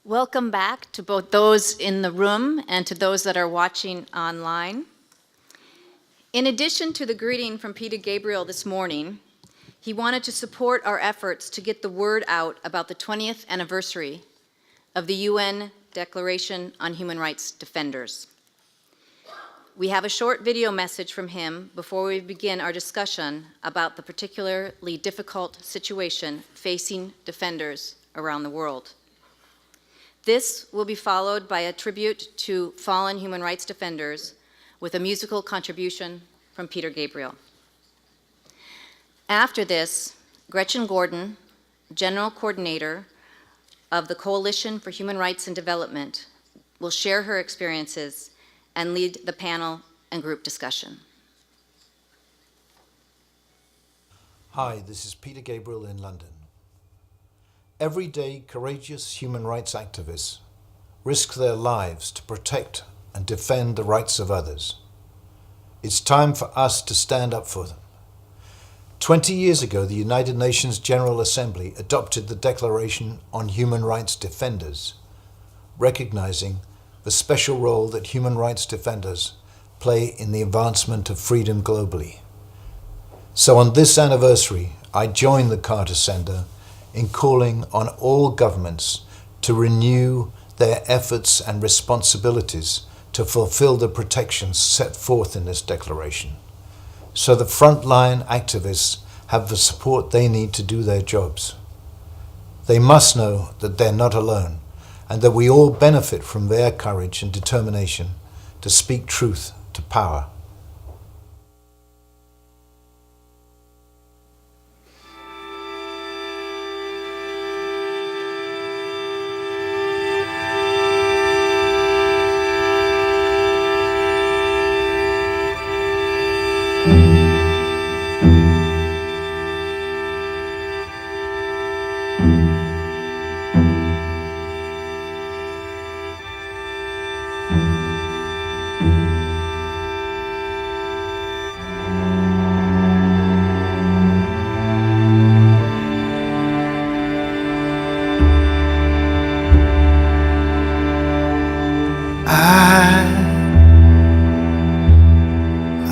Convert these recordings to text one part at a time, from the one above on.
Welcome back to both those in the room and to those that are watching online. In addition to the greeting from Peter Gabriel this morning, he wanted to support our efforts to get the word out about the 20th anniversary of the UN Declaration on Human Rights Defenders. We have a short video message from him before we begin our discussion about the particularly difficult situation facing defenders around the world. This will be followed by a tribute to fallen human rights defenders with a musical contribution from Peter Gabriel. After this, Gretchen Gordon, General Coordinator of the Coalition for Human Rights and Development, will share her experiences and lead the panel and group discussion. Hi, this is Peter Gabriel in London. Every day, courageous human rights activists risk their lives to protect and defend the rights of others. It's time for us to stand up for them. 20 years ago, the United Nations General Assembly adopted the Declaration on Human Rights Defenders, recognizing the special role that human rights defenders play in the advancement of freedom globally. So on this anniversary, I join the Carter Center in calling on all governments to renew their efforts and responsibilities to fulfill the protections set forth in this declaration, so the frontline activists have the support they need to do their jobs. They must know that they're not alone and that we all benefit from their courage and determination to speak truth to power.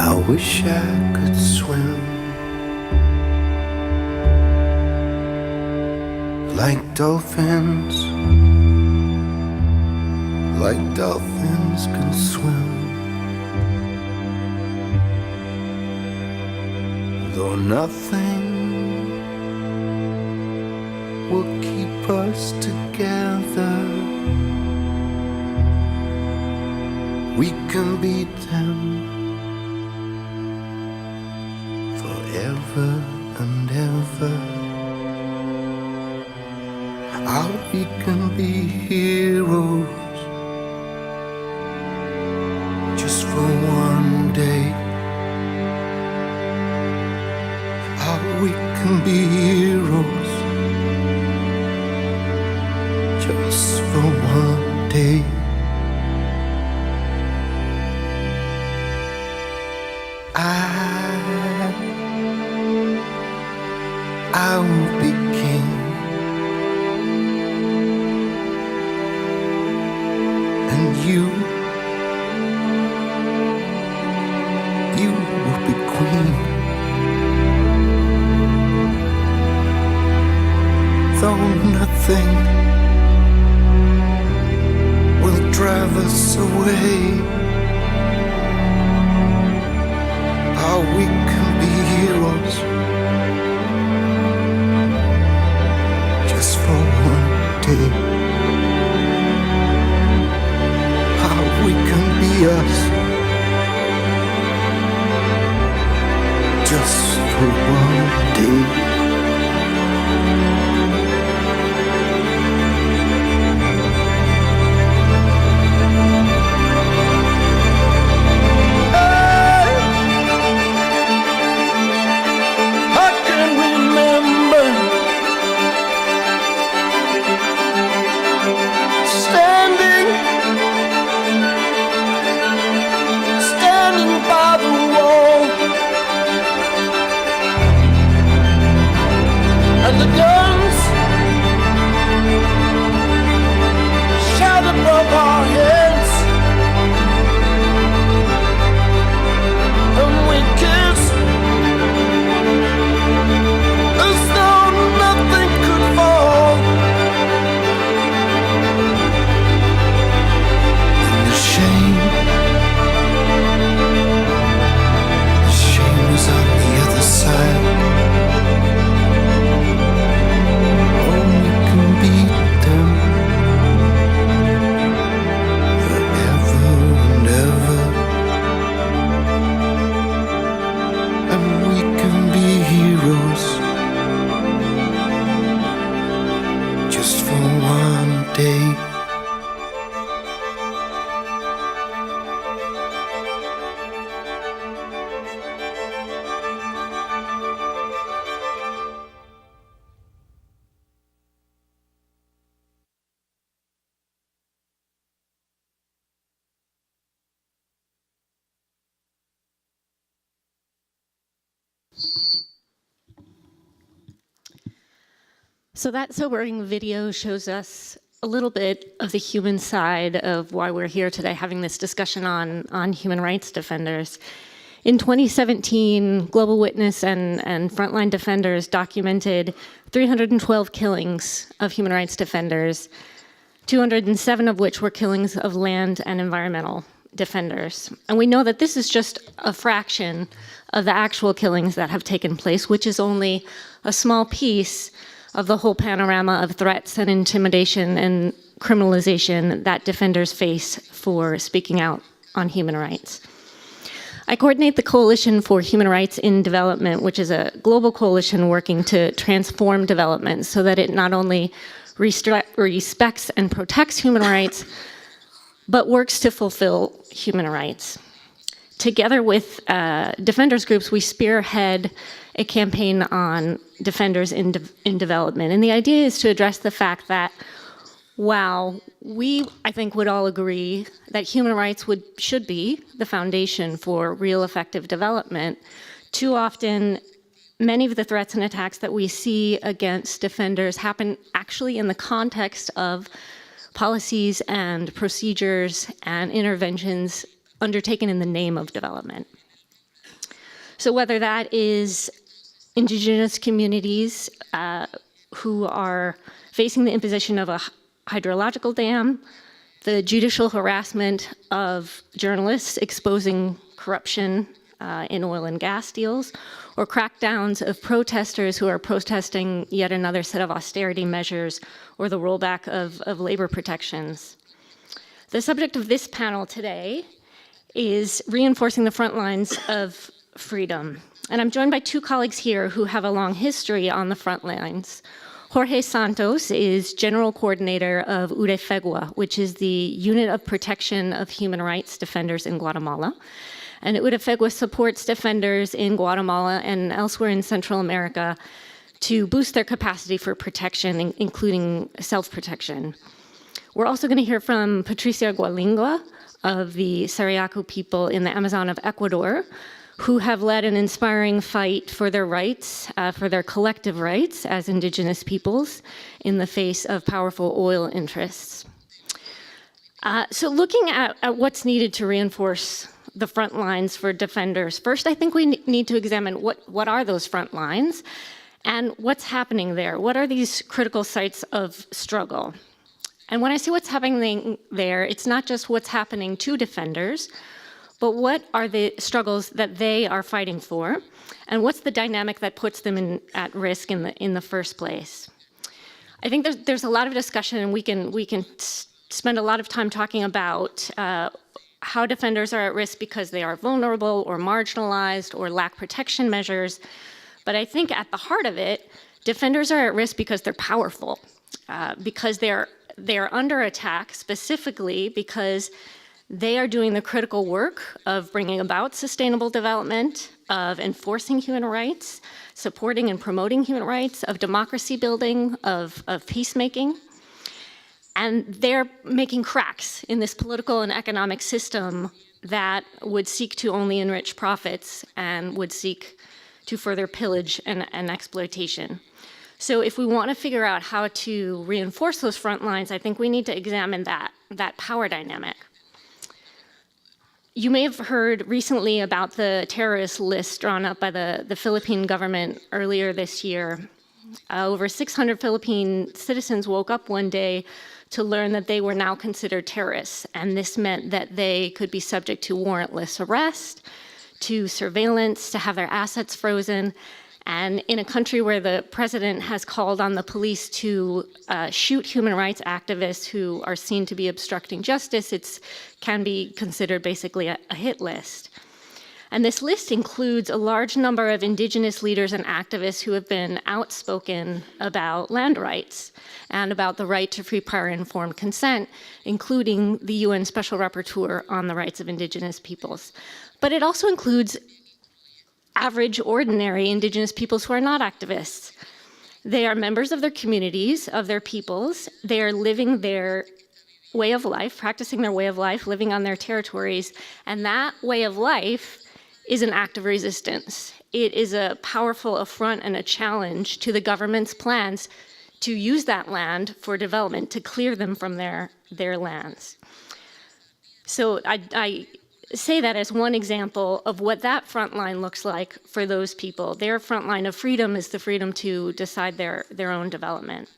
I wish I could swim like dolphins can swim. Though nothing will keep us together, we can beat them forever and ever. How we can be heroes just for one day. How we can be heroes just for one day. I will be king, and you will be queen. Though nothing will drive us away, how we can be heroes just for one day. How we can be us just for one day. day. So that sobering video shows us a little bit of the human side of why we're here today having this discussion on human rights defenders. In 2017, Global Witness and Frontline Defenders documented 312 killings of human rights defenders, 207 of which were killings of land and environmental defenders. And we know that this is just a fraction of the actual killings that have taken place, which is only a small piece of the whole panorama of threats and intimidation and criminalization that defenders face for speaking out on human rights. I coordinate the Coalition for Human Rights in Development, which is a global coalition working to transform development so that it not only respects and protects human rights, but works to fulfill human rights. Together with defenders groups, we spearhead a campaign on defenders in development. And the idea is to address the fact that while we, I think, would all agree that human rights should be the foundation for real effective development, too often many of the threats and attacks that we see against defenders happen actually in the context of policies and procedures and interventions undertaken in the name of development. So whether that is indigenous communities who are facing the imposition of a hydrological dam, the judicial harassment of journalists exposing corruption in oil and gas deals, or crackdowns of protesters who are protesting yet another set of austerity measures or the rollback of labor protections. The subject of this panel today is reinforcing the front lines of freedom. And I'm joined by two colleagues here who have a long history on the front lines. Jorge Santos is General Coordinator of UREFEGUA, which is the Unit of Protection of Human Rights Defenders in Guatemala. And UREFEGUA supports defenders in Guatemala and elsewhere in Central America to boost their capacity for protection, including self-protection. We're also going to hear from Patricia Gualingua of the Sarayaku people in the Amazon of Ecuador, who have led an inspiring fight for their rights, for their collective rights as indigenous peoples in the face of powerful oil interests. So looking at what's needed to reinforce the front lines for defenders, first I think we need to examine what are those front lines and what's happening there. What are these critical sites of struggle? And when I say what's happening there, it's not just what's happening to defenders, but what are the struggles that they are fighting for, and what's the dynamic that puts them at risk in the first place? I think there's a lot of discussion, and we can spend a lot of time talking about how defenders are at risk because they are vulnerable or marginalized or lack protection measures. But I think at the heart of it, defenders are at risk because they're powerful, because they're under attack specifically because they are doing the critical work of bringing about sustainable development, of enforcing human rights, supporting and promoting human rights, of democracy building, of peacemaking. And they're making cracks in this political and economic system that would seek to only enrich profits and would seek to further pillage and exploitation. So if we want to figure out how to reinforce those front lines, I think we need to examine that power dynamic. You may have heard recently about the terrorist list drawn up by the Philippine government earlier this year. Over 600 Philippine citizens woke up one day to learn that they were now considered terrorists, and this meant that they could be subject to warrantless arrest, to surveillance, to have their assets frozen. And in a country where the president has called on the police to shoot human rights activists who are seen to be obstructing justice, it can be considered basically a hit list. And this list includes a large number of indigenous leaders and activists who have been outspoken about land rights and about the right to free, prior, and informed consent, including the UN Special Rapporteur on the Rights of Indigenous Peoples. But it also includes average, ordinary indigenous peoples who are not activists. They are members of their communities, of their peoples. They are living their way of life, practicing their way of life, living on their territories. And that way of life is an act of resistance. It is a powerful affront and a challenge to the government's plans to use that land for development, to clear them from their lands. So I say that as one example of what that front line looks like for those people. Their front line of freedom is the freedom to decide their own development.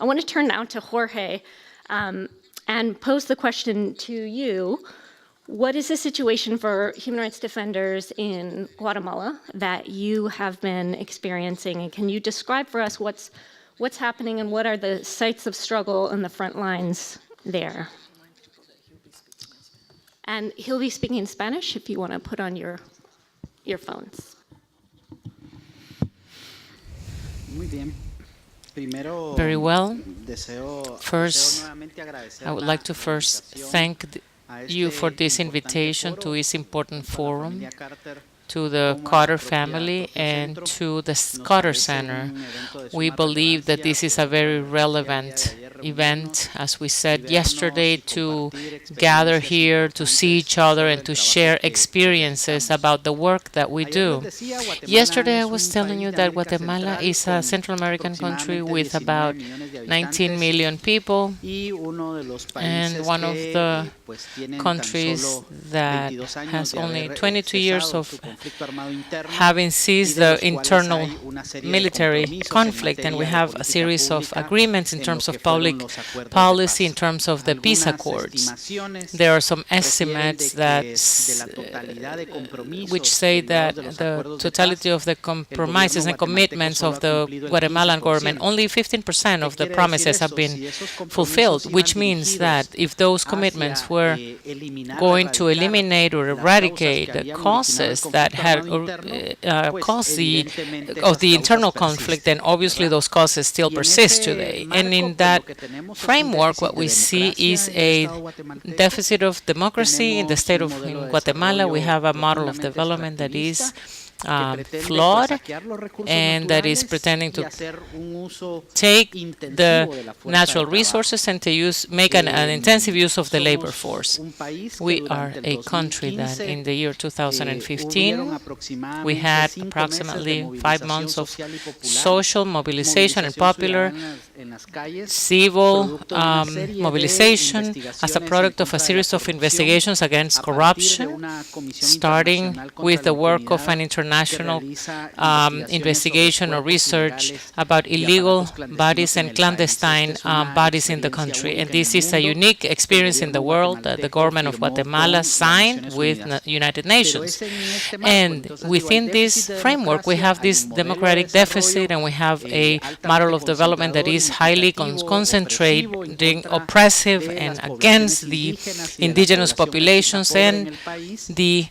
I want to turn now to Jorge and pose the question to you. What is the situation for human rights defenders in Guatemala that you have been experiencing? And can you describe for us what's happening and what are the sites of struggle and the front lines there? And he'll be speaking in Spanish if you want to put on your earphones. Very well. First, I would like to thank you for this invitation to this important forum, to the Carter family and to the Carter Center. We believe that this is a very relevant event, as we said yesterday, to gather here, to see each other, and to share experiences about the work that we do. Yesterday, I was telling you that Guatemala is a Central American country with about 19 million people, and one of the countries that has only 22 years of having ceased the internal military conflict, and we have a series of agreements in terms of public policy, in terms of the peace accords. There are some estimates that which say that the totality of the compromises and commitments of the Guatemalan government, only 15% of the promises have been fulfilled, which means that if those commitments were going to eliminate or eradicate the causes that had caused the internal conflict, then obviously those causes still persist today. And in that framework, what we see is a deficit of democracy in the state of Guatemala. We have a model of development that is flawed and that is pretending to take the natural resources and to make an intensive use of the labor force. We are a country that in the year 2015 we had approximately 5 months of social mobilization and popular civil mobilization as a product of a series of investigations against corruption, starting with the work of an international investigation or research about illegal bodies and clandestine bodies in the country. And this is a unique experience in the world that the government of Guatemala signed with the United Nations. And within this framework, we have this democratic deficit, and we have a model of development that is highly concentrating, oppressive, and against the indigenous populations and the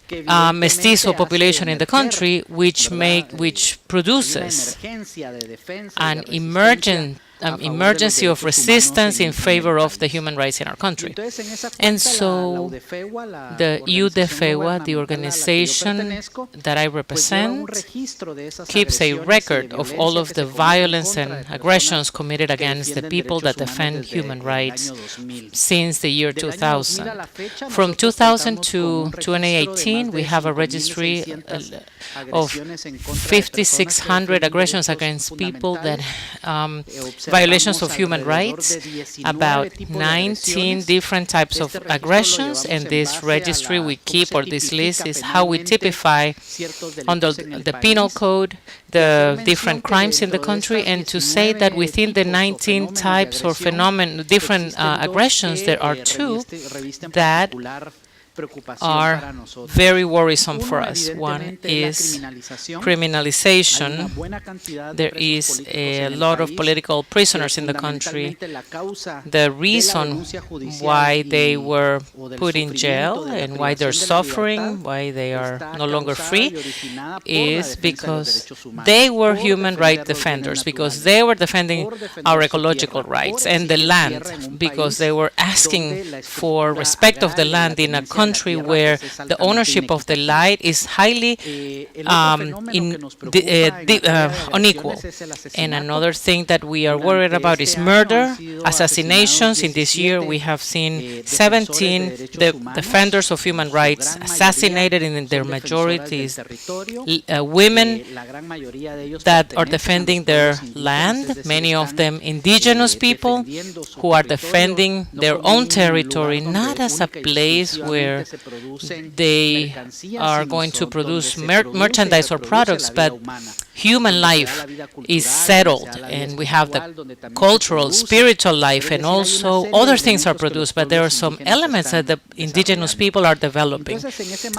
mestizo population in the country, which produces an emergency of resistance in favor of the human rights in our country. And so the UDFEWA, the organization that I represent, keeps a record of all of the violence and aggressions committed against the people that defend human rights since the year 2000. From 2000 to 2018, we have a registry of 5,600 aggressions against people that violations of human rights, about 19 different types of aggressions, and this registry we keep, or this list, is how we typify under the penal code the different crimes in the country, and to say that within the 19 types or different aggressions, there are 2 that are very worrisome for us. One is criminalization. There is a lot of political prisoners in the country. The reason why they were put in jail and why they're suffering, why they are no longer free, is because they were human rights defenders, because they were defending our ecological rights and the land, because they were asking for respect of the land in a country where the ownership of the land is highly unequal. And another thing that we are worried about is murder, assassinations. In this year, we have seen 17 defenders of human rights assassinated, and in their majorities women that are defending their land, many of them indigenous people who are defending their own territory, not as a place where they are going to produce merchandise or products, but human life is settled, and we have the cultural, spiritual life, and also other things are produced, but there are some elements that the indigenous people are developing.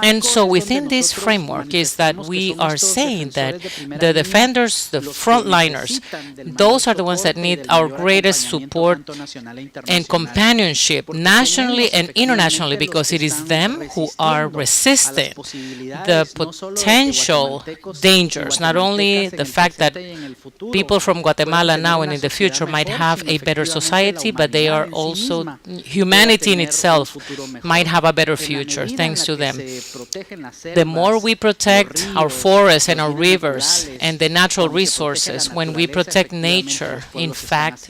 And so within this framework is that we are saying that the defenders, the frontliners, those are the ones that need our greatest support and companionship nationally and internationally, because it is them who are resisting the potential dangers, not only the fact that people from Guatemala now and in the future might have a better society, but they are also, humanity in itself might have a better future thanks to them. The more we protect our forests and our rivers and the natural resources, when we protect nature, in fact,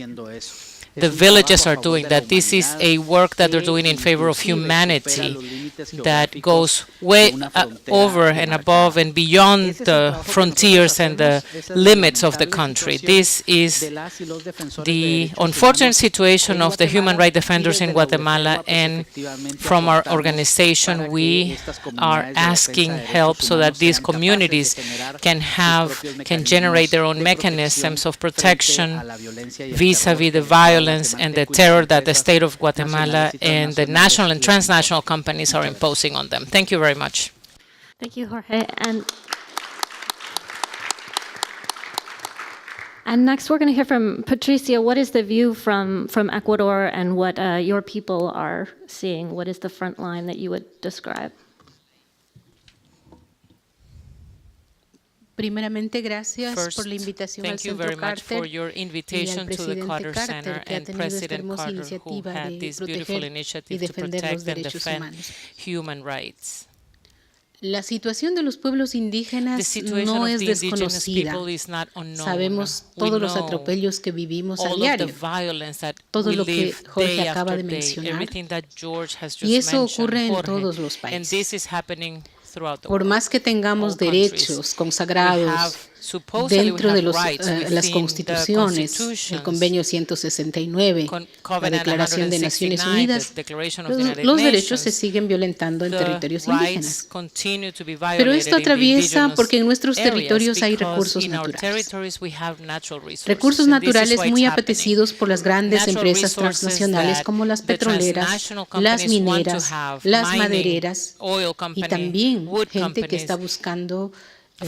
the villages are doing that. This is a work that they're doing in favor of humanity that goes way over and above and beyond the frontiers and the limits of the country. This is the unfortunate situation of the human rights defenders in Guatemala, and from our organization we are asking help so that these communities can generate their own mechanisms of protection vis-a-vis the violence and the terror that the state of Guatemala and the national and transnational companies are imposing on them. Thank you very much. Thank you, Jorge. And next we're going to hear from Patricia. What is the view from Ecuador and what your people are seeing? What is the front line that you would describe? Primeramente, gracias First, por la invitación al thank you Centro very much Carter for your y al invitation to the presidente Carter Center Carter, que ha and tenido esta President hermosa Carter, who iniciativa had de this beautiful proteger y initiative to defender los protect and derechos defend humanos. human rights. La situación de los pueblos The indígenas situation no of es the indigenous desconocida. people is not unknown. Sabemos We todos los know atropellos que vivimos a all of diario, the violence that todo we lo que live Jorge day acaba after de day, mencionar, everything that George has just y eso mentioned, ocurre en Jorge, todos los and países. this is happening throughout the Por world. más que tengamos All countries. derechos We consagrados have supposedly we dentro de have rights las within the constituciones, el constitutions, Convenio 169, la Covenant Declaración de Naciones 169, Unidas, the Declaration of the United los derechos se Nations, siguen violentando en the territorios rights indígenas. continue to be Pero violated esto in the atraviesa indigenous porque en nuestros areas territorios hay because recursos in our naturales. territories we have natural resources. Recursos And this is naturales why it's muy happening. apetecidos por las grandes Natural empresas resources transnacionales that como las the petroleras, transnational las companies want to mineras, have, las mining, madereras oil y company, también wood gente que companies, está buscando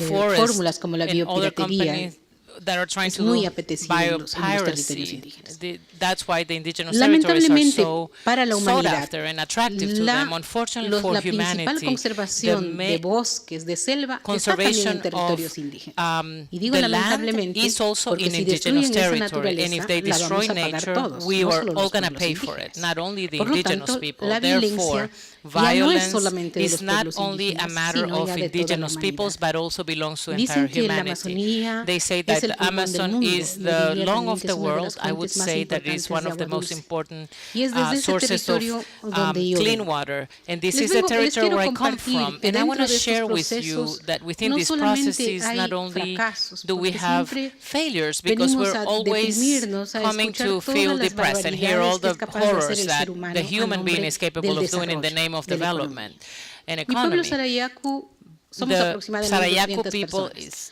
forest, fórmulas como la and other biopiratería. companies that are trying Es to muy do apetecido en los territorios biopiracy. indígenas. That's why the indigenous territories are Lamentablemente, so para la sought humanidad, after and attractive to them. Unfortunately for la principal humanity, conservación de bosques, de selva, está también en territorios indígenas. Y digo the land lamentablemente is also porque in si indigenous destruyen esa territory, and if naturaleza, they la destroy vamos a pagar nature, todos, we no are solo all los going to pueblos pay for it, indígenas. not only the Por lo indigenous tanto, people. la Therefore, violencia ya no es violence solamente de is los not pueblos only a indígenas, matter sino of ya de toda la indigenous peoples, humanidad. but also belongs to Dicen entire que la humanity. Amazonía They say es that el the pulmón del Amazon mundo. is Yo the diría lung también of que the es una de world. las I would fuentes más say that it is importantes one de of the agua most dulce. important Y es desde ese sources of territorio donde yo clean vengo. water. And this Les is the quiero territory where I come compartir from. que And I want to dentro de estos share with you procesos that within no these solamente processes, hay not only fracasos, do we porque have siempre failures, because venimos we're a always deprimirnos, a coming escuchar to todas feel las depressed and hear all barbaridades que the es capaz de hacer horrors el that ser humano the a human being nombre is capable del of doing in the desarrollo, name of de la development and Mi pueblo economy. Sarayaku somos The aproximadamente Sarayaku 200 people personas. is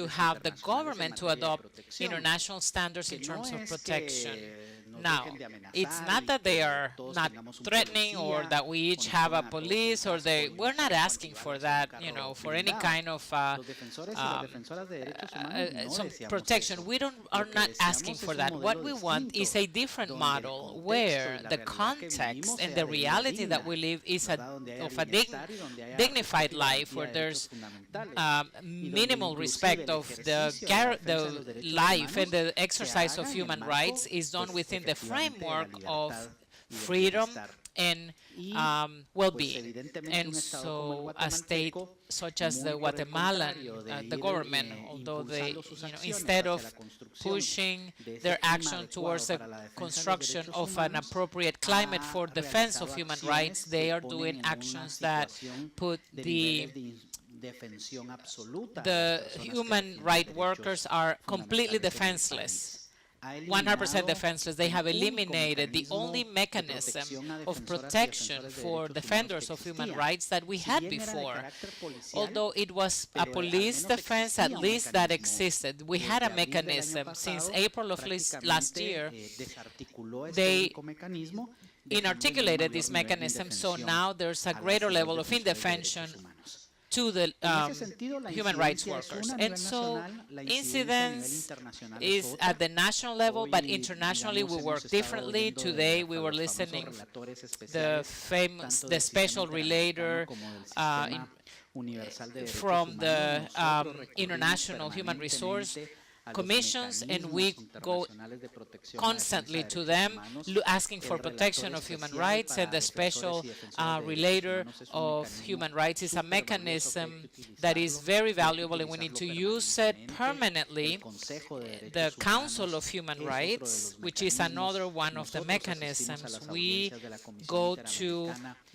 to have the government to adopt international standards in terms of protection. Now, it's not that they are not threatening or that we each have a police or we're not asking for that, for any kind of some protection. We are not asking for that. What we want is a different model where the context and the reality that we live is of a dignified life where there's minimal respect of the life and the exercise of human rights is done within the framework of freedom and well-being. And so a state such as the Guatemalan, the government, although they, instead of pushing their action towards the construction of an appropriate climate for defense of human rights, they are doing actions that put the human rights workers are completely defenseless. 100% defenseless. They have eliminated the only mechanism of protection for defenders of human rights that we had before. Although it was a police defense, at least that existed. We had a mechanism since April of last year. They inarticulated this mechanism, so now there's a greater level of indefension to the human rights workers. And so incidents is at the national level, but internationally we work differently. Today we were listening the special relator from the International Human Resource Commissions, and we go constantly to them asking for protection of human rights, and the special relator of human rights is a mechanism that is very valuable and we need to use it permanently. The Council of Human Rights, which is another one of the mechanisms, we go to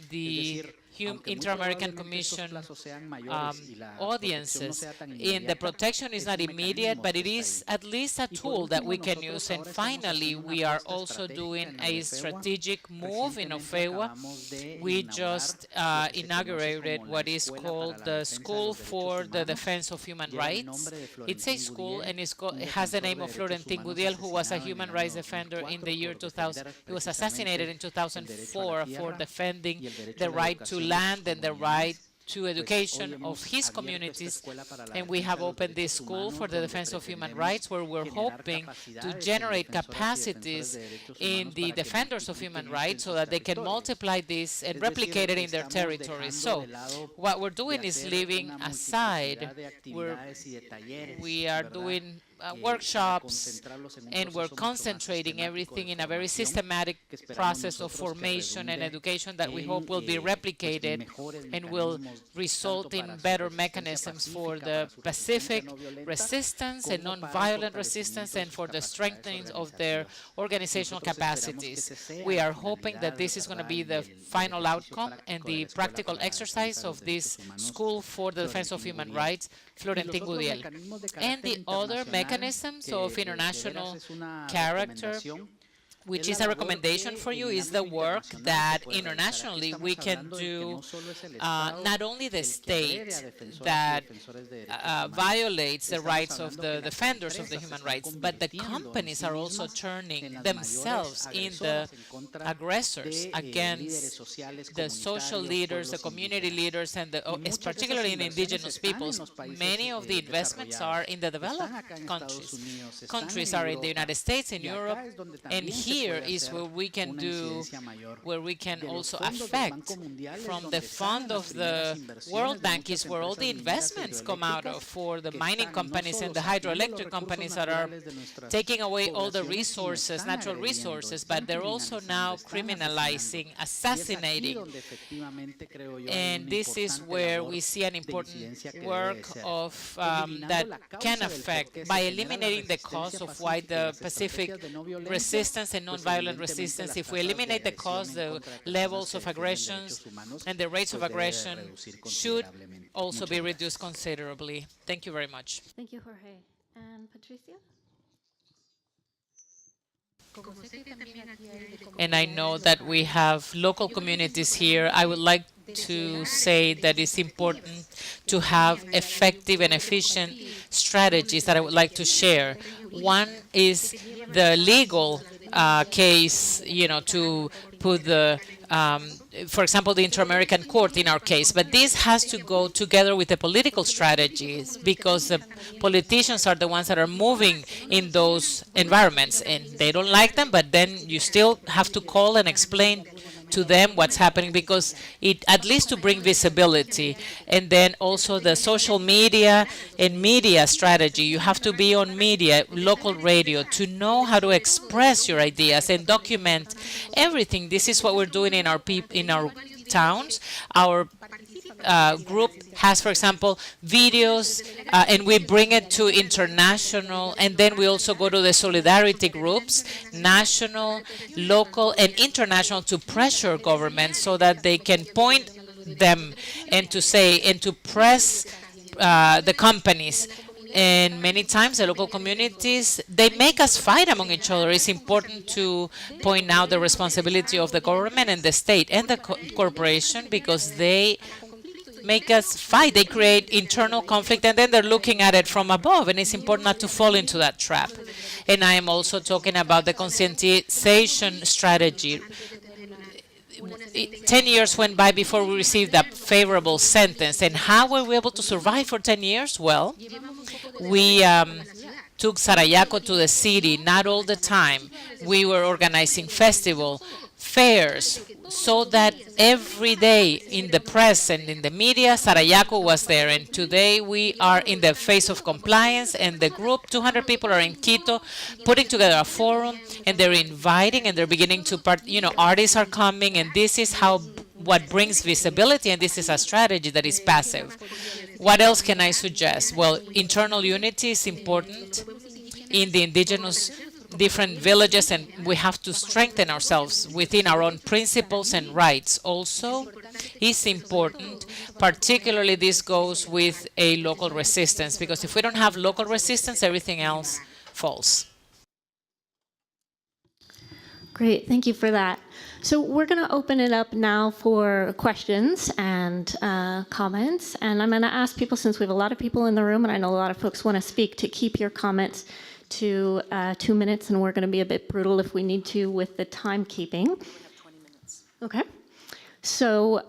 the Inter-American Commission audiences. And the protection is not immediate, but it is at least a tool that we can use. And finally, we are also doing a strategic move in Ofewa. We just inaugurated what is called the School for the Defense of Human Rights. It's a school, and it has the name of Florentin Gudiel, who was a human rights defender in the year 2000. He was assassinated in 2004 for defending the right to land and the right to education of his communities, and we have opened this school for the defense of human rights where we're hoping to generate capacities in the defenders of human rights so that they can multiply this and replicate it in their territories. So what we're doing is leaving aside, we are doing workshops, and we're concentrating everything in a very systematic process of formation and education that we hope will be replicated and will result in better mechanisms for the pacific resistance and non-violent resistance and for the strengthening of their organizational capacities. We are hoping that this is going to be the final outcome and the practical exercise of this School for the Defense of Human Rights, Florentin Gudiel. And the other mechanisms of international character, which is a recommendation for you, is the work that internationally we can do, not only the state that violates the rights of the defenders of the human rights, but the companies are also turning themselves in the aggressors against the social leaders, the community leaders, and particularly in indigenous peoples. Many of the investments are in the developed countries. Countries are in the United States, in Europe, and here is where we can do, where we can also affect from the fund of the World Bank is where all the investments come out of for the mining companies and the hydroelectric companies that are taking away all the resources, natural resources, but they're also now criminalizing, assassinating. And this is where we see an important work of that can affect by eliminating the cause of why the Pacific resistance and nonviolent resistance. If we eliminate the cause, the levels of aggressions and the rates of aggression should also be reduced considerably. Thank you very much. Thank you, Jorge. And Patricia? And I know that we have local communities here. I would like to say that it's important to have effective and efficient strategies that I would like to share. One is the legal case, to put for example, the Inter-American Court in our case. But this has to go together with the political strategies, because the politicians are the ones that are moving in those environments, and they don't like them, but then you still have to call and explain to them what's happening, because at least to bring visibility. And then also the social media and media strategy. You have to be on media, local radio, to know how to express your ideas and document everything. This is what we're doing in our towns. Our group has, for example, videos, and we bring it to international, and then we also go to the solidarity groups, national, local, and international, to pressure governments so that they can point them and to press the companies. And many times the local communities, they make us fight among each other. It's important to point out the responsibility of the government and the state and the corporation, because they make us fight. They create internal conflict, and then they're looking at it from above, and it's important not to fall into that trap. And I am also talking about the conscientization strategy. 10 years went by before we received that favorable sentence. And how were we able to survive for 10 years? Well, we took Sarayaco to the city, not all the time. We were organizing fairs, so that every day in the press and in the media, Sarayaco was there. And today we are in the phase of compliance, and the group, 200 people, are in Quito, putting together a forum, and they're inviting, and they're beginning to artists are coming, and this is what brings visibility, and this is a strategy that is passive. What else can I suggest? Well, internal unity is important in the indigenous different villages, and we have to strengthen ourselves within our own principles and rights. Also, is important, particularly this goes with a local resistance, because if we don't have local resistance, everything else falls. Great, thank you for that. So we're going to open it up now for questions and comments, and I'm going to ask people, since we have a lot of people in the room and I know a lot of folks want to speak, to keep your comments to 2 minutes, and we're going to be a bit brutal if we need to with the timekeeping. We have 20 minutes. Okay. So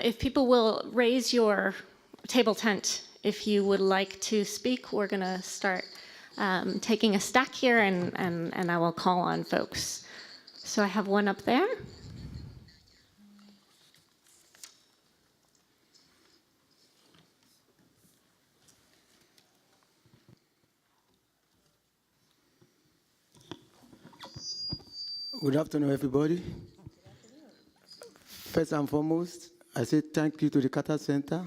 if people will raise your table tent if you would like to speak, we're going to start taking a stack here, and I will call on folks. So I have one up there. Good afternoon, everybody. First and foremost, I say thank you to the Carter Center,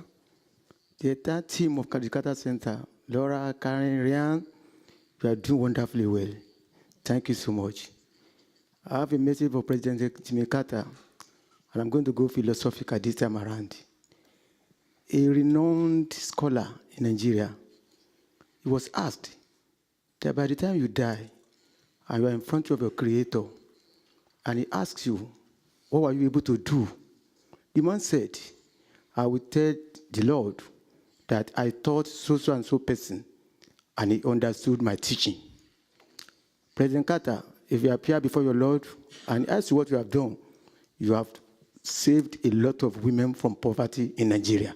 the entire team of the Carter Center. Laura, Karen, Ryan, you are doing wonderfully well. Thank you so much. I have a message for President Jimmy Carter, and I'm going to go philosophical this time around. A renowned scholar in Nigeria, he was asked that by the time you die and you are in front of your Creator, and he asks you, what were you able to do? The man said, I will tell the Lord that I taught so and so person, and he understood my teaching. President Carter, if you appear before your Lord and ask you what you have done, you have saved a lot of women from poverty in Nigeria.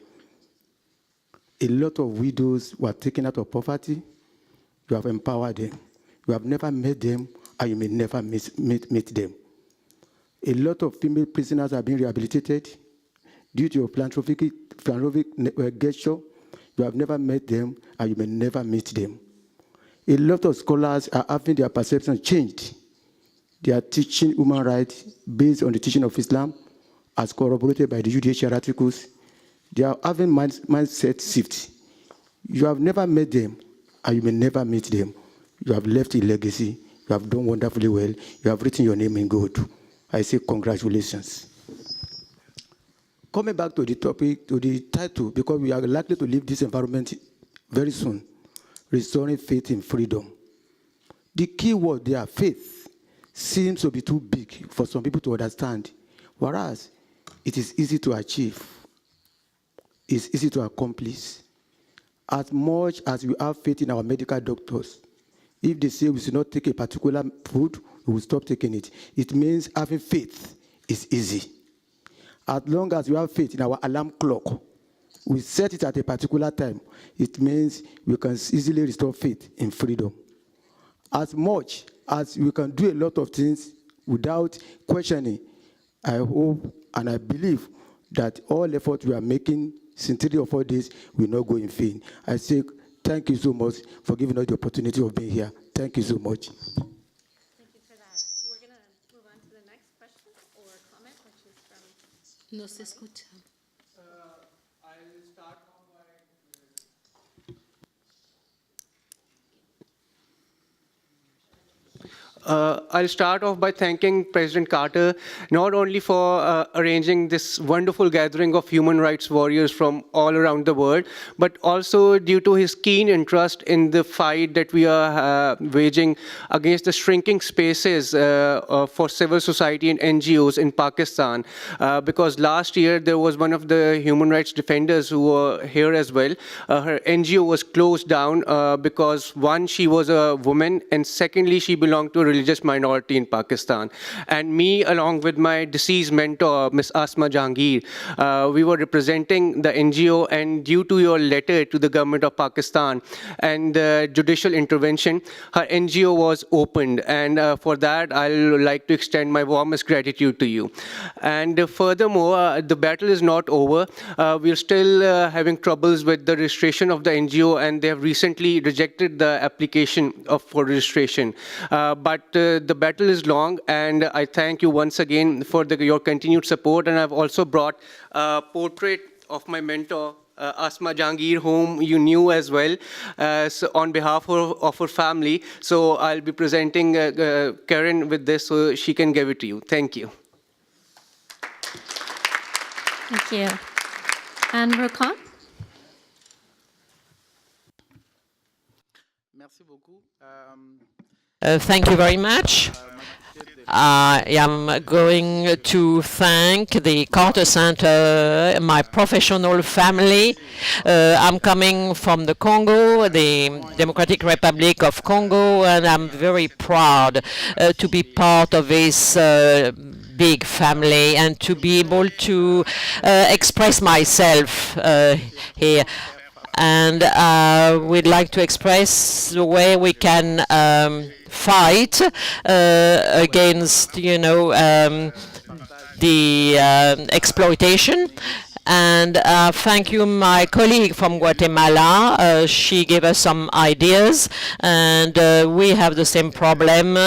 A lot of widows were taken out of poverty. You have empowered them. You have never met them, and you may never meet them. A lot of female prisoners are being rehabilitated due to your philanthropic gesture. You have never met them, and you may never meet them. A lot of scholars are having their perception changed. They are teaching human rights based on the teaching of Islam, as corroborated by the judicial articles. They are having mindset shift. You have never met them, and you may never meet them. You have left a legacy. You have done wonderfully well. You have written your name in gold. I say congratulations. Coming back to the topic, to the title, because we are likely to leave this environment very soon, restoring faith in freedom. The key word there, faith, seems to be too big for some people to understand, whereas it is easy to achieve. It's easy to accomplish. As much as we have faith in our medical doctors, If they say we should not take a particular food, we will stop taking it. It means having faith is easy. As long as you have faith in our alarm clock, we set it at a particular time, it means we can easily restore faith in freedom. As much as we can do a lot of things without questioning, I hope and I believe that all efforts we are making since 3 or 4 days will not go in vain. I say thank you so much for giving us the opportunity of being here. Thank you so much. Thank you for that. We're going to move on to the next question or comment, which is from... No se escucha. I'll start off by thanking President Carter, not only for arranging this wonderful gathering of human rights warriors from all around the world, but also due to his keen interest in the fight that we are waging against the shrinking spaces for civil society and NGOs in Pakistan. Because last year there was one of the human rights defenders who were here as well. Her NGO was closed down because one, she was a woman, and secondly, she belonged to a religious minority in Pakistan. And me, along with my deceased mentor, Ms. Asma Jahangir, we were representing the NGO, and due to your letter to the government of Pakistan and judicial intervention, her NGO was opened. And for that, I'd like to extend my warmest gratitude to you. And furthermore, the battle is not over. We're still having troubles with the registration of the NGO, and they have recently rejected the application for registration. But the battle is long, and I thank you once again for your continued support. And I've also brought a portrait of my mentor, Asma Jahangir, whom you knew as well, so on behalf of her family. So I'll be presenting Karen with this so she can give it to you. Thank you. Thank you. And Rokan? Merci beaucoup. Thank you very much. I am going to thank the Carter Center, my professional family. I'm coming from the Congo, the Democratic Republic of Congo, and I'm very proud to be part of this big family and to be able to express myself here. And we'd like to express the way we can fight against, the exploitation. And thank you, my colleague from Guatemala. She gave us some ideas, and we have the same problem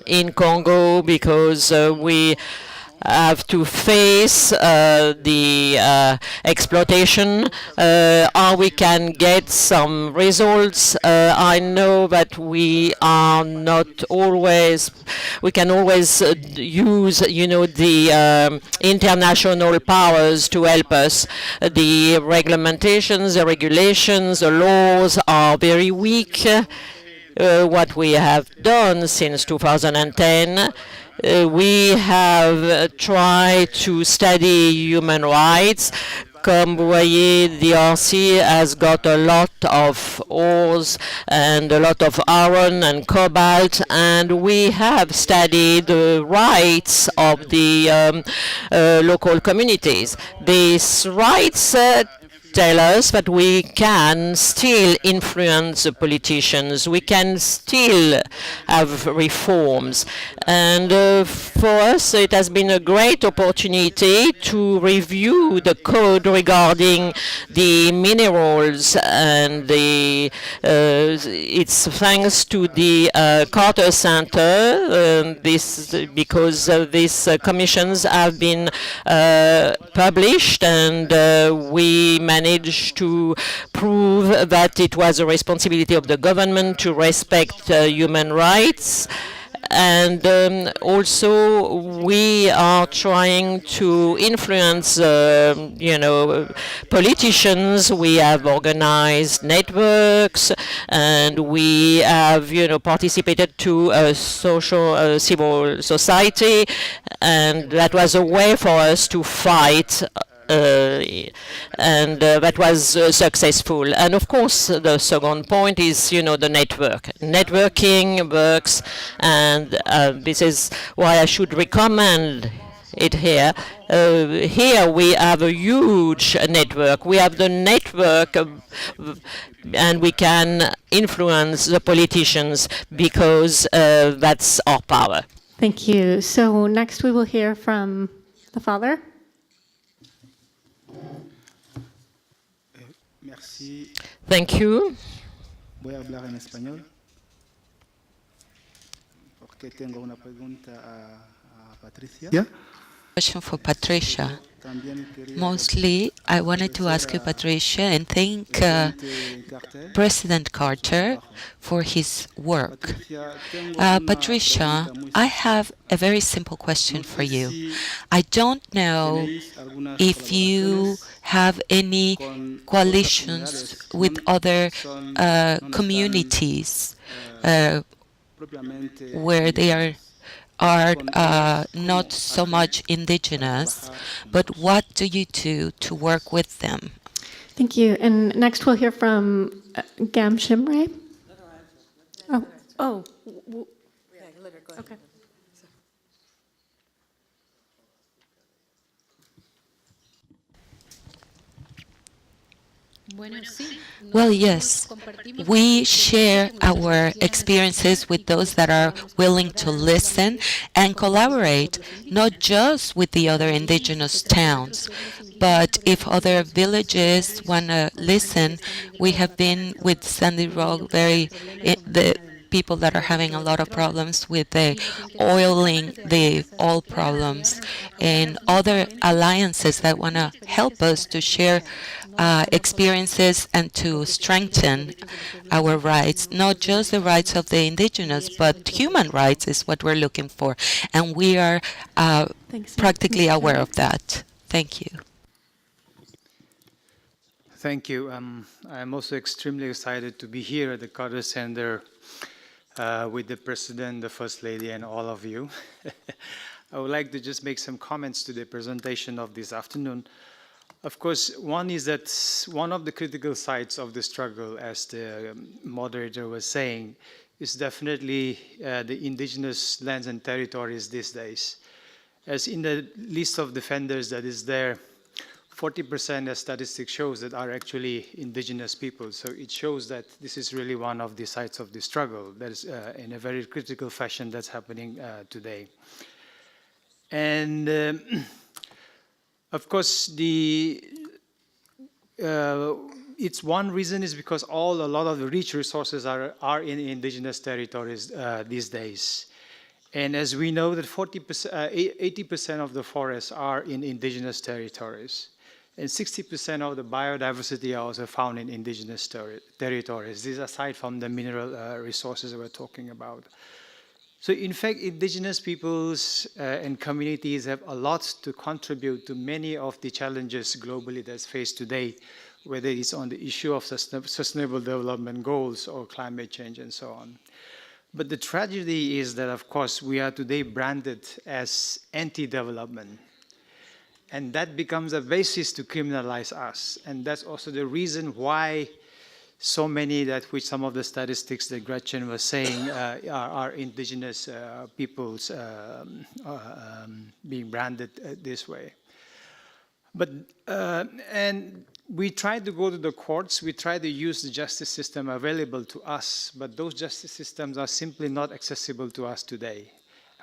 in Congo because we have to face the exploitation, or we can get some results. I know that we are not always, we can always use, the international powers to help us. The regulations, the regulations, the laws are very weak. What we have done since 2010, we have tried to study human rights. Comme vous voyez, the DRC has got a lot of ores and a lot of iron and cobalt, and we have studied the rights of the local communities. These rights tell us that we can still influence the politicians, we can still have reforms. And for us, it has been a great opportunity to review the code regarding the minerals, and it's thanks to the Carter Center, because these commissions have been published, and we managed to prove that it was a responsibility of the government to respect human rights. And also we are trying to influence, politicians. We have organized networks, and we have, participated to social, civil society, and that was a way for us to fight and that was successful. And of course, the second point is, the network. Networking works, and this is why I should recommend it here. Here we have a huge network. We have the network, and we can influence the politicians because that's our power. Thank you. So next we will hear from the father. Merci. Thank you. Voy a hablar en español porque tengo una pregunta a Patricia. Question for Patricia. Mostly, I wanted to ask you, Patricia, and thank President Carter for his work. Patricia, I have a very simple question for you. I don't know if you have any coalitions with other communities where they are not so much indigenous, but what do you do to work with them? Thank you. And next we'll hear from Gam Shimray. Oh. Okay. Well, yes, we share our experiences with those that are willing to listen and collaborate, not just with the other indigenous towns, but if other villages want to listen. We have been with Sandy Rock, the people that are having a lot of problems with the oil problems, and other alliances that want to help us to share experiences and to strengthen our rights, not just the rights of the indigenous, but human rights is what we're looking for. And we are practically aware of that. Thank you. Thank you. I'm also extremely excited to be here at the Carter Center with the President, the First Lady, and all of you. I would like to just make some comments to the presentation of this afternoon. Of course, one is that one of the critical sides of the struggle, as the moderator was saying, is definitely the indigenous lands and territories these days. As in the list of defenders that is there, 40%, as statistics shows, that are actually indigenous people. So it shows that this is really one of the sides of the struggle that is in a very critical fashion that's happening today. And of course, it's one reason is because a lot of the rich resources are in indigenous territories these days. And as we know that 80% of the forests are in indigenous territories. And 60% of the biodiversity are also found in indigenous territories. This is aside from the mineral resources that we're talking about. So in fact, indigenous peoples and communities have a lot to contribute to many of the challenges globally that's faced today, whether it's on the issue of sustainable development goals or climate change and so on. But the tragedy is that, of course, we are today branded as anti-development. And that becomes a basis to criminalize us. And that's also the reason why so many which some of the statistics that Gretchen was saying are indigenous peoples being branded this way. But, and we try to go to the courts, we try to use the justice system available to us, but those justice systems are simply not accessible to us today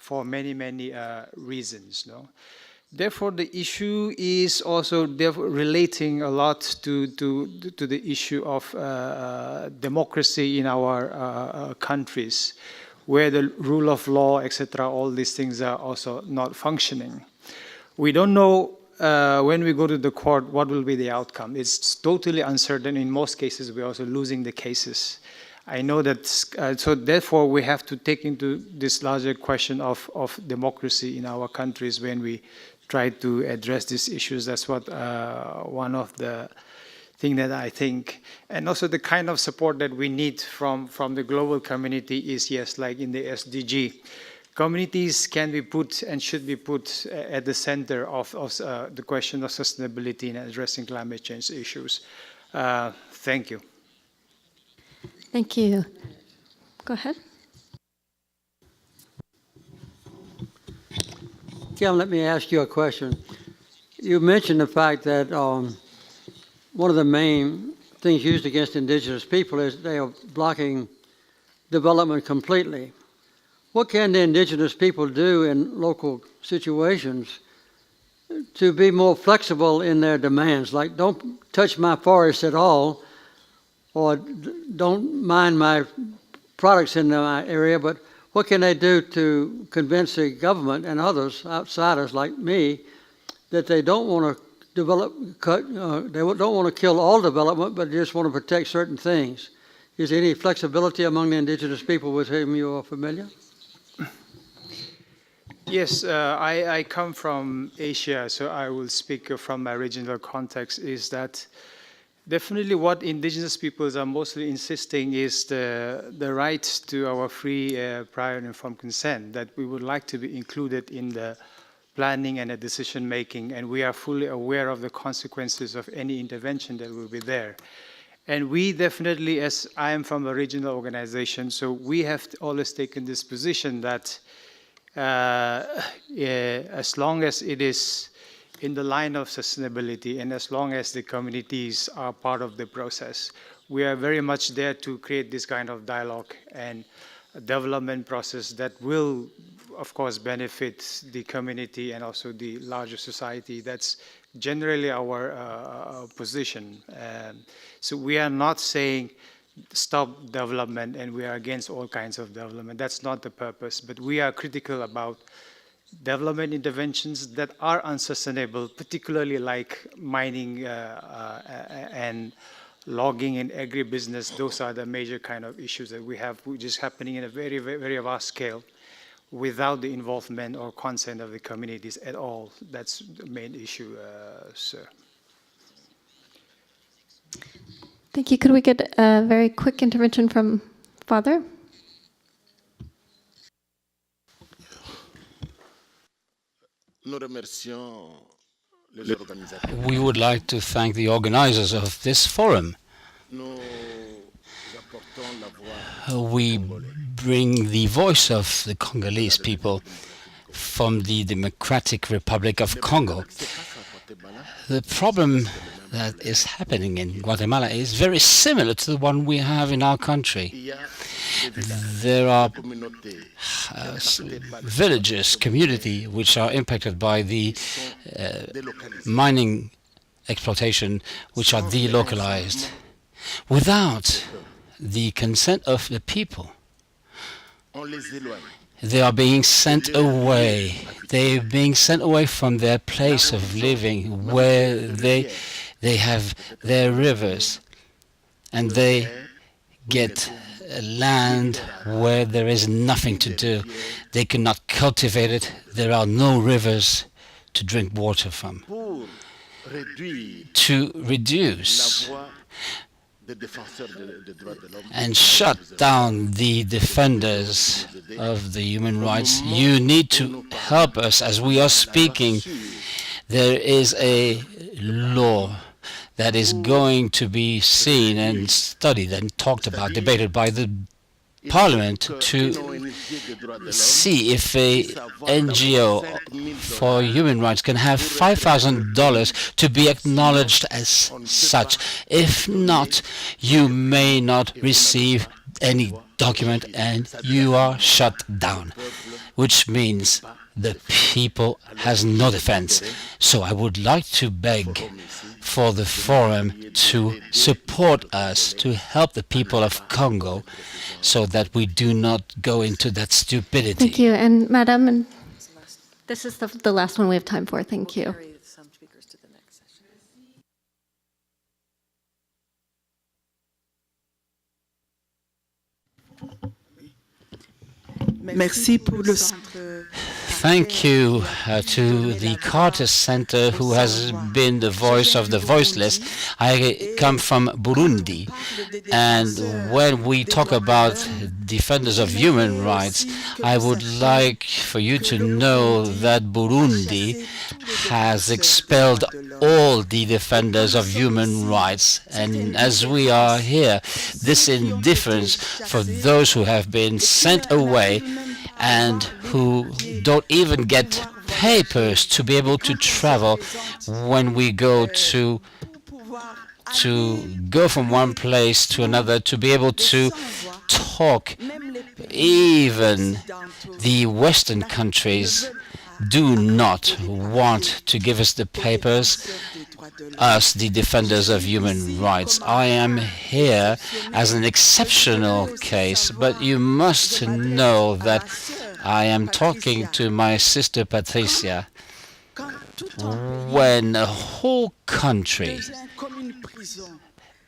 for many, many reasons. No? Therefore, the issue is also relating a lot to the issue of democracy in our countries, where the rule of law, etc., all these things are also not functioning. We don't know when we go to the court what will be the outcome. It's totally uncertain. In most cases, we're also losing the cases. I know that, so therefore we have to take into this larger question of democracy in our countries when we try to address these issues. That's what one of the things that I think, and also the kind of support that we need from the global community is, yes, like in the SDG, communities can be put and should be put at the center of the question of sustainability and addressing climate change issues. Thank you. Thank you. Go ahead. Kim, let me ask you a question. You mentioned the fact that one of the main things used against indigenous people is they are blocking development completely. What can the indigenous people do in local situations to be more flexible in their demands? Like, don't touch my forest at all, or don't mind my products in my area, but what can they do to convince the government and others, outsiders like me, that they don't want to they don't want to kill all development, but just want to protect certain things? Is there any flexibility among the indigenous people with whom you are familiar? Yes, I come from Asia, so I will speak from my regional context, is that definitely what indigenous peoples are mostly insisting is the right to our free, prior and informed consent, that we would like to be included in the planning and the decision making, and we are fully aware of the consequences of any intervention that will be there. And we definitely, as I am from a regional organization, so we have always taken this position that as long as it is in the line of sustainability and as long as the communities are part of the process, we are very much there to create this kind of dialogue and development process that will, of course, benefit the community and also the larger society. That's generally our position. So we are not saying stop development and we are against all kinds of development. That's not the purpose, but we are critical about development interventions that are unsustainable, particularly like mining and logging and agribusiness. Those are the major kind of issues that we have, which is happening in a very, very vast scale without the involvement or consent of the communities at all. That's the main issue, sir. Thank you. Could we get a very quick intervention from Father? We would like to thank the organizers of this forum. We bring the voice of the Congolese people from the Democratic Republic of Congo. The problem that is happening in Guatemala is very similar to the one we have in our country. There are villages, community, which are impacted by the mining exploitation, which are delocalized. Without the consent of the people, they are being sent away. They are being sent away from their place of living, where they have their rivers, and they get land where there is nothing to do. They cannot cultivate it. There are no rivers to drink water from. To reduce and shut down the defenders of the human rights, you need to help us. As we are speaking, there is a law that is going to be seen and studied and talked about, debated by the Parliament, to see if a NGO for human rights can have $5,000 to be acknowledged as such. If not, you may not receive any document and you are shut down, which means the people has no defense. So I would like to beg for the forum to support us, to help the people of Congo, so that we do not go into that stupidity. Thank you. And Madam, and this is the last one we have time for. Thank you. thank you to the Carter Center, who has been the voice of the voiceless. I come from Burundi, and when we talk about defenders of human rights, I would like for you to know that Burundi has expelled all the defenders of human rights. And as we are here, this indifference for those who have been sent away and who don't even get papers to be able to travel when we go to go from one place to another, to be able to talk. Even the Western countries do not want to give us the papers, us, the defenders of human rights. I am here as an exceptional case, but you must know that I am talking to my sister Patricia. When a whole country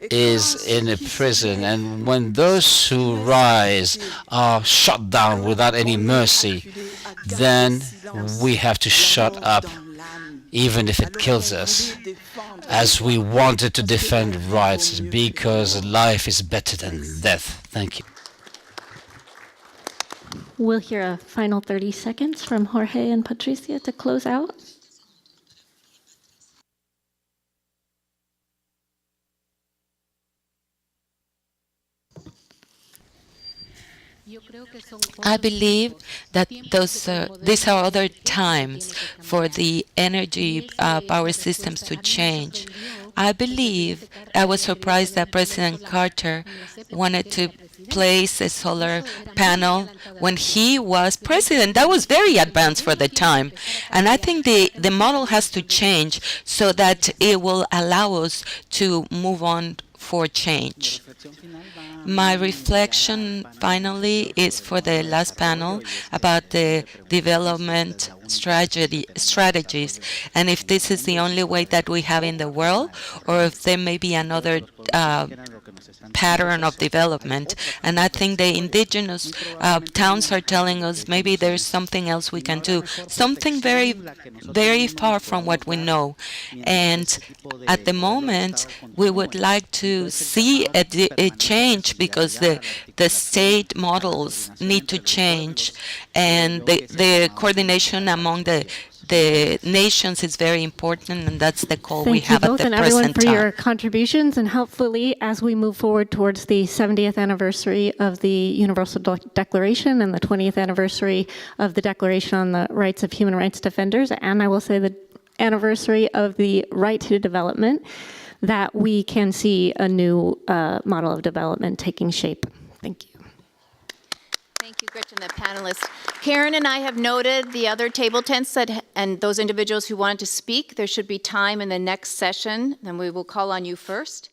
is in a prison, and when those who rise are shot down without any mercy, then we have to shut up, even if it kills us, as we wanted to defend rights, because life is better than death. Thank you. We'll hear a final 30 seconds from Jorge and Patricia to close out. I believe that these are other times for the energy power systems to change. I believe I was surprised that President Carter wanted to place a solar panel when he was president. That was very advanced for the time. And I think the model has to change so that it will allow us to move on for change. My reflection finally is for the last panel about the development strategies, and if this is the only way that we have in the world, or if there may be another pattern of development. And I think the indigenous towns are telling us maybe there's something else we can do, something very, very far from what we know. And at the moment, we would like to see a change, because the state models need to change, and the coordination among the nations is very important, and that's the call we have at the present time. Thank you both and everyone for your contributions, and hopefully as we move forward towards the 70th anniversary of the Universal Declaration and the 20th anniversary of the Declaration on the Rights of Human Rights Defenders, and I will say the anniversary of the Right to Development, that we can see a new model of development taking shape. Thank you. Thank you, Gretchen, the panelists. Karen and I have noted the other table tents and those individuals who wanted to speak. There should be time in the next session, and we will call on you first.